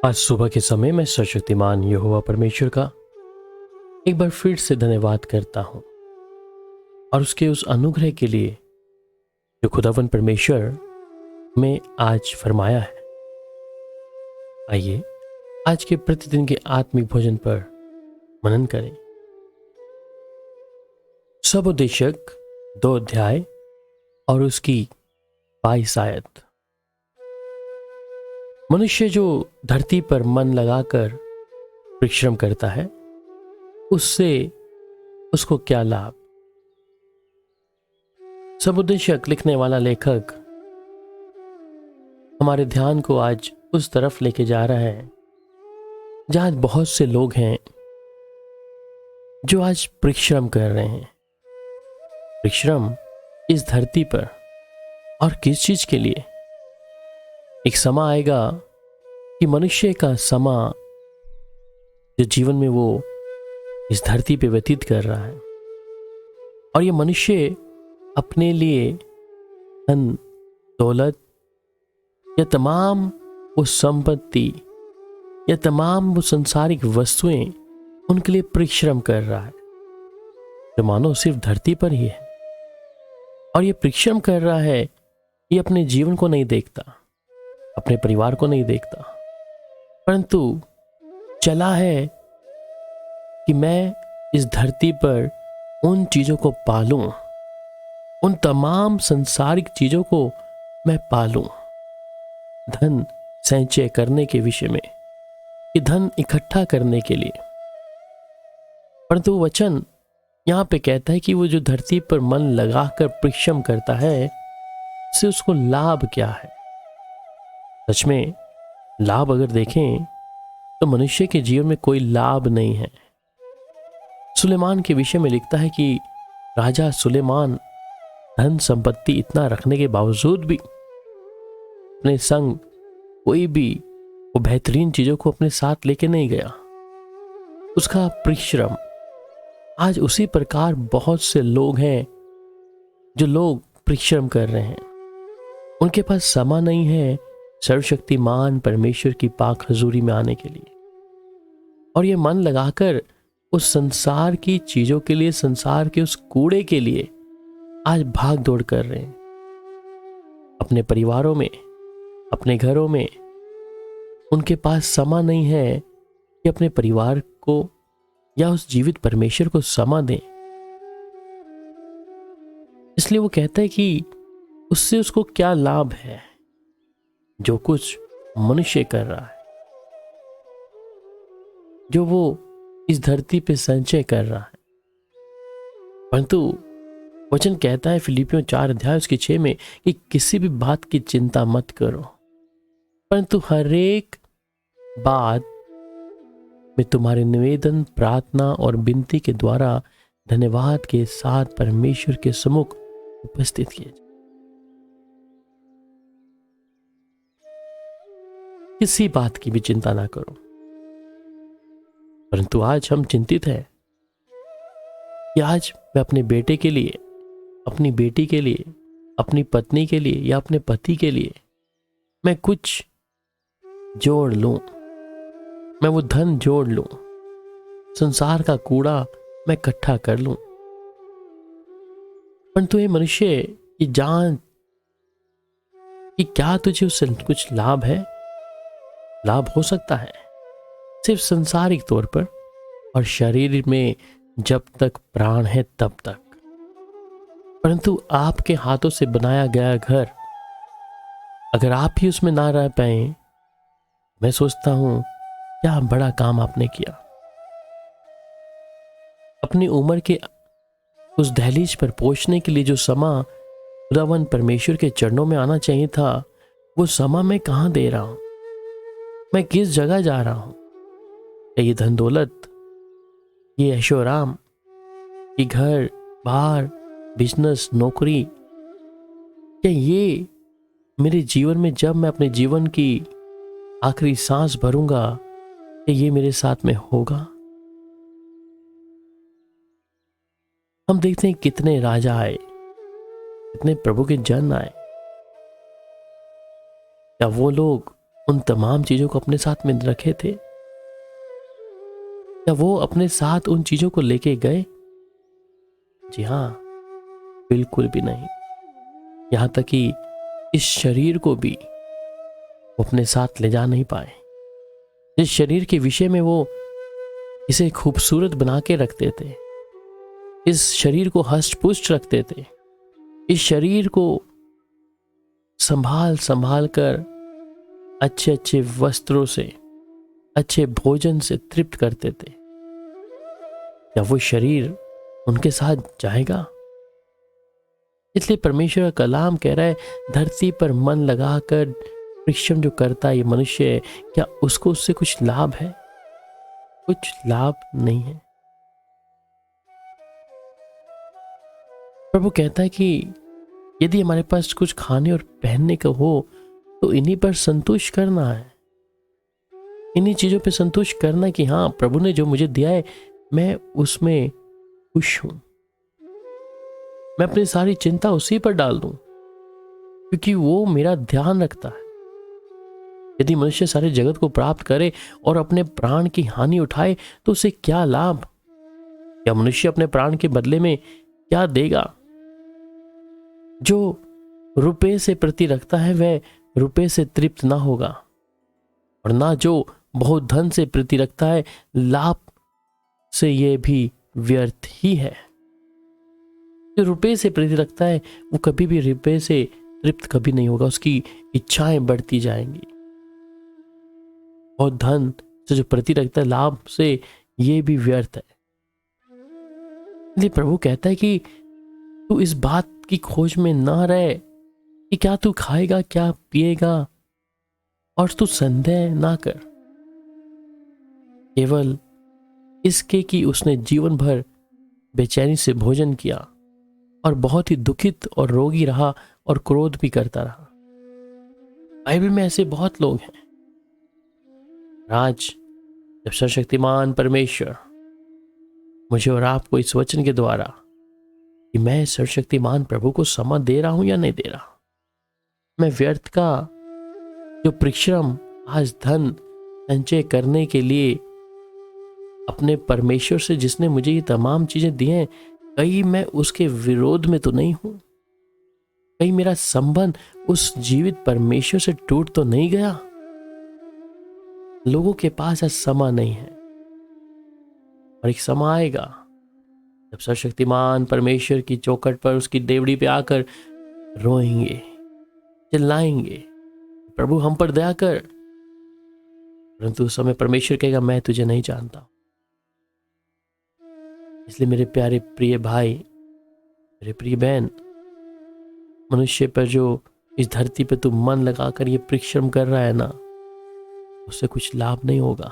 आज सुबह के समय मैं सर्वशक्तिमान यहोवा परमेश्वर का एक बार फिर से धन्यवाद करता हूं और उसके उस अनुग्रह के लिए जो खुदावन परमेश्वर में आज फरमाया है। आइए आज के प्रतिदिन के आत्मिक भोजन पर मनन करें। सबोदेशक 2 अध्याय और उसकी 22 आयत। मनुष्य जो धरती पर मन लगाकर परिश्रम करता है उससे उसको क्या लाभ। सबोदेशक लिखने वाला लेखक हमारे ध्यान को आज उस तरफ लेके जा रहा है जहां बहुत से लोग हैं जो आज परिश्रम कर रहे हैं। परिश्रम इस धरती पर और किस चीज के लिए। एक समय आएगा कि मनुष्य का समय जो जीवन में वो इस धरती पे व्यतीत कर रहा है और ये मनुष्य अपने लिए धन दौलत या तमाम वो संपत्ति या तमाम वो संसारिक वस्तुएं उनके लिए परिश्रम कर रहा है जो मानो सिर्फ धरती पर ही है। और ये परिश्रम कर रहा है, ये अपने जीवन को नहीं देखता, अपने परिवार को नहीं देखता, परंतु चला है कि मैं इस धरती पर उन चीजों को पालूं, उन तमाम संसारिक चीजों को मैं पालूं। धन संचय करने के विषय में, कि धन इकट्ठा करने के लिए। परंतु वचन यहां पे कहता है कि वो जो धरती पर मन लगाकर परिश्रम करता है उससे उसको लाभ क्या है। सच में लाभ अगर देखें तो मनुष्य के जीवन में कोई लाभ नहीं है। सुलेमान के विषय में लिखता है कि राजा सुलेमान धन संपत्ति इतना रखने के बावजूद भी अपने संग कोई भी वो बेहतरीन चीजों को अपने साथ लेके नहीं गया। उसका परिश्रम। आज उसी प्रकार बहुत से लोग हैं जो लोग परिश्रम कर रहे हैं, उनके पास समय नहीं है सर्वशक्तिमान परमेश्वर की पाक हजूरी में आने के लिए। और ये मन लगाकर उस संसार की चीजों के लिए, संसार के उस कूड़े के लिए आज भाग दौड़ कर रहे हैं। अपने परिवारों में, अपने घरों में उनके पास समय नहीं है कि अपने परिवार को या उस जीवित परमेश्वर को समय दें। इसलिए वो कहता है कि उससे उसको क्या लाभ है जो कुछ मनुष्य कर रहा है, जो वो इस धरती पे संचय कर रहा है। परंतु वचन कहता है फिलिपियों 4 अध्याय उसके 6 में कि किसी भी बात की चिंता मत करो, परंतु हर एक बात में तुम्हारे निवेदन, प्रार्थना और विनती के द्वारा धन्यवाद के साथ परमेश्वर के सम्मुख उपस्थित किए जाए। किसी बात की भी चिंता ना करो। परंतु आज हम चिंतित हैं कि आज मैं अपने बेटे के लिए, अपनी बेटी के लिए, अपनी पत्नी के लिए या अपने पति के लिए मैं कुछ जोड़ लूं, मैं वो धन जोड़ लूं, संसार का कूड़ा मैं इकट्ठा कर लूं। परंतु ये मनुष्य ये जान कि क्या तुझे उससे कुछ लाभ है। लाभ हो सकता है सिर्फ संसारिक तौर पर और शरीर में जब तक प्राण है तब तक। परंतु आपके हाथों से बनाया गया घर अगर आप ही उसमें ना रह पाए, मैं सोचता हूं क्या बड़ा काम आपने किया। अपनी उम्र के उस दहलीज पर पहुंचने के लिए जो समय खुदावन परमेश्वर के चरणों में आना चाहिए था, वो समय मैं कहां दे रहा हूं, मैं किस जगह जा रहा हूं। ये धन दौलत, ये ऐशो आराम, ये घर बार, बिजनेस, नौकरी, क्या ये मेरे जीवन में जब मैं अपने जीवन की आखिरी सांस भरूंगा क्या ये मेरे साथ में होगा। हम देखते हैं कितने राजा आए, कितने प्रभु के जन आए, क्या वो लोग उन तमाम चीजों को अपने साथ में रखे थे? क्या वो अपने साथ उन चीजों को लेके गए? जी हाँ, बिल्कुल भी नहीं। यहां तक कि इस शरीर को भी वो अपने साथ ले जा नहीं पाए। जिस शरीर के विषय में वो इसे खूबसूरत बना के रखते थे, इस शरीर को हष्ट पुष्ट रखते थे, इस शरीर को संभाल संभाल कर अच्छे अच्छे वस्त्रों से, अच्छे भोजन से तृप्त करते थे, क्या वो शरीर उनके साथ जाएगा? इसलिए परमेश्वर का कलाम कह रहा है, धरती पर मन लगाकर परिश्रम जो करता है ये मनुष्य है, क्या उसको उससे कुछ लाभ है? कुछ लाभ नहीं है। प्रभु कहता है कि यदि हमारे पास कुछ खाने और पहनने का हो तो इन्हीं पर संतुष्ट करना है, इन्हीं चीजों पे संतुष्ट करना कि हाँ, प्रभु ने जो मुझे दिया है मैं उसमें खुश हूं, मैं अपनी सारी चिंता उसी पर डाल दूं, क्योंकि वो मेरा ध्यान रखता है। यदि मनुष्य सारे जगत को प्राप्त करे और अपने प्राण की हानि उठाए तो उसे क्या लाभ? या मनुष्य अपने प्राण के बदले में क्या देगा? जो रुपए से प्रति रखता है वह रुपए से तृप्त ना होगा, और ना जो बहुत धन से प्रति रखता है लाभ से यह भी व्यर्थ ही है। जो रुपए से प्रति रखता है वो कभी भी रुपए से तृप्त कभी नहीं होगा, उसकी इच्छाएं बढ़ती जाएंगी। और धन से जो प्रति रखता है लाभ से ये भी व्यर्थ है। इसलिए प्रभु कहता है कि तू इस बात की खोज में ना रहे कि क्या तू खाएगा क्या पिएगा, और तू संदेह ना कर केवल इसके कि उसने जीवन भर बेचैनी से भोजन किया और बहुत ही दुखित और रोगी रहा और क्रोध भी करता रहा। बाइबल में ऐसे बहुत लोग हैं। आज जब सर्वशक्तिमान परमेश्वर मुझे और आपको इस वचन के द्वारा कि मैं सर्वशक्तिमान प्रभु को समय दे रहा हूं या नहीं दे रहा, मैं व्यर्थ का जो परिश्रम आज धन संचय करने के लिए अपने परमेश्वर से जिसने मुझे ये तमाम चीजें दी हैं, कहीं मैं उसके विरोध में तो नहीं हूं? कहीं मेरा संबंध उस जीवित परमेश्वर से टूट तो नहीं गया? लोगों के पास आज समय नहीं है, और एक समय आएगा जब सर्वशक्तिमान परमेश्वर की चौखट पर उसकी देवड़ी पे आकर रोएंगे, चिल्लाएंगे, प्रभु हम पर दया कर। परंतु उस समय परमेश्वर कहेगा मैं तुझे नहीं जानता। इसलिए मेरे प्यारे प्रिय भाई, मेरे प्रिय बहन, मनुष्य पर जो इस धरती पे तू मन लगाकर ये परिश्रम कर रहा है ना, उससे कुछ लाभ नहीं होगा।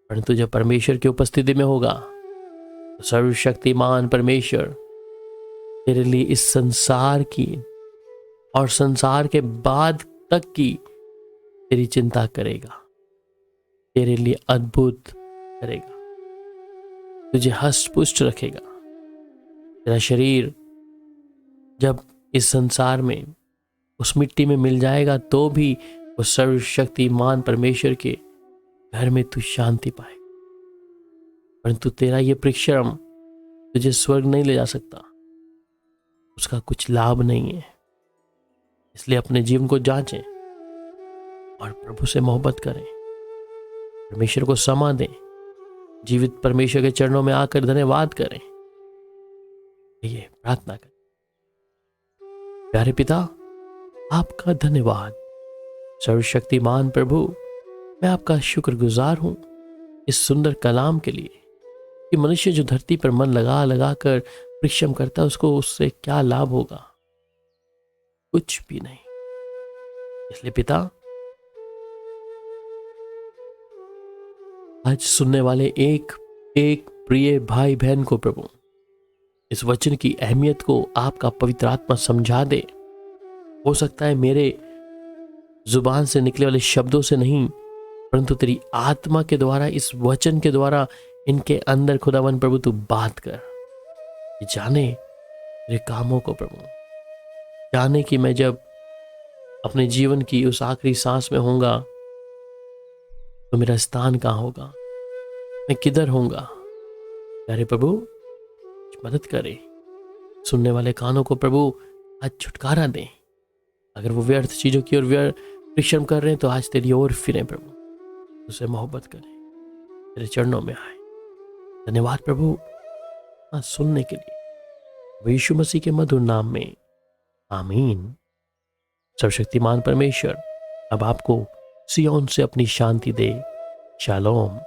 परंतु जब परमेश्वर की उपस्थिति में होगा तो सर्वशक्तिमान परमेश्वर तेरे लिए इस संसार की और संसार के बाद तक की तेरी चिंता करेगा, तेरे लिए अद्भुत करेगा, तुझे हष्ट पुष्ट रखेगा। तेरा शरीर जब इस संसार में उस मिट्टी में मिल जाएगा तो भी उस सर्वशक्तिमान परमेश्वर के घर में तू शांति पाएगा। परंतु तेरा ये परिश्रम तुझे स्वर्ग नहीं ले जा सकता, उसका कुछ लाभ नहीं है। इसलिए अपने जीवन को जांचें और प्रभु से मोहब्बत करें, परमेश्वर को समय दें, जीवित परमेश्वर के चरणों में आकर धन्यवाद करें। ये प्रार्थना करें। प्यारे पिता, आपका धन्यवाद। सर्वशक्तिमान प्रभु, मैं आपका शुक्रगुजार हूं इस सुंदर कलाम के लिए कि मनुष्य जो धरती पर मन लगा लगा कर परिश्रम करता है उसको उससे क्या लाभ होगा? कुछ भी नहीं। इसलिए पिता, आज सुनने वाले एक एक प्रिय भाई बहन को प्रभु इस वचन की अहमियत को आपका पवित्र आत्मा समझा दे। हो सकता है मेरे जुबान से निकले वाले शब्दों से नहीं, परंतु तेरी आत्मा के द्वारा, इस वचन के द्वारा इनके अंदर खुदावन प्रभु तू बात कर। ये जाने मेरे कामों को प्रभु, जाने कि मैं जब अपने जीवन की उस आखिरी सांस में होऊंगा तो मेरा स्थान कहाँ होगा, मैं किधर होऊंगा। प्यारे प्रभु मदद करे, सुनने वाले कानों को प्रभु आज छुटकारा दें। अगर वो व्यर्थ चीजों की ओर परिश्रम कर रहे हैं तो आज तेरी ओर फिरें प्रभु, उससे मोहब्बत करें, तेरे चरणों में आए। धन्यवाद प्रभु आज सुनने के लिए, यीशु मसीह के मधुर नाम में, आमीन। सर्वशक्तिमान परमेश्वर अब आपको सियोन से अपनी शांति दे। शालोम।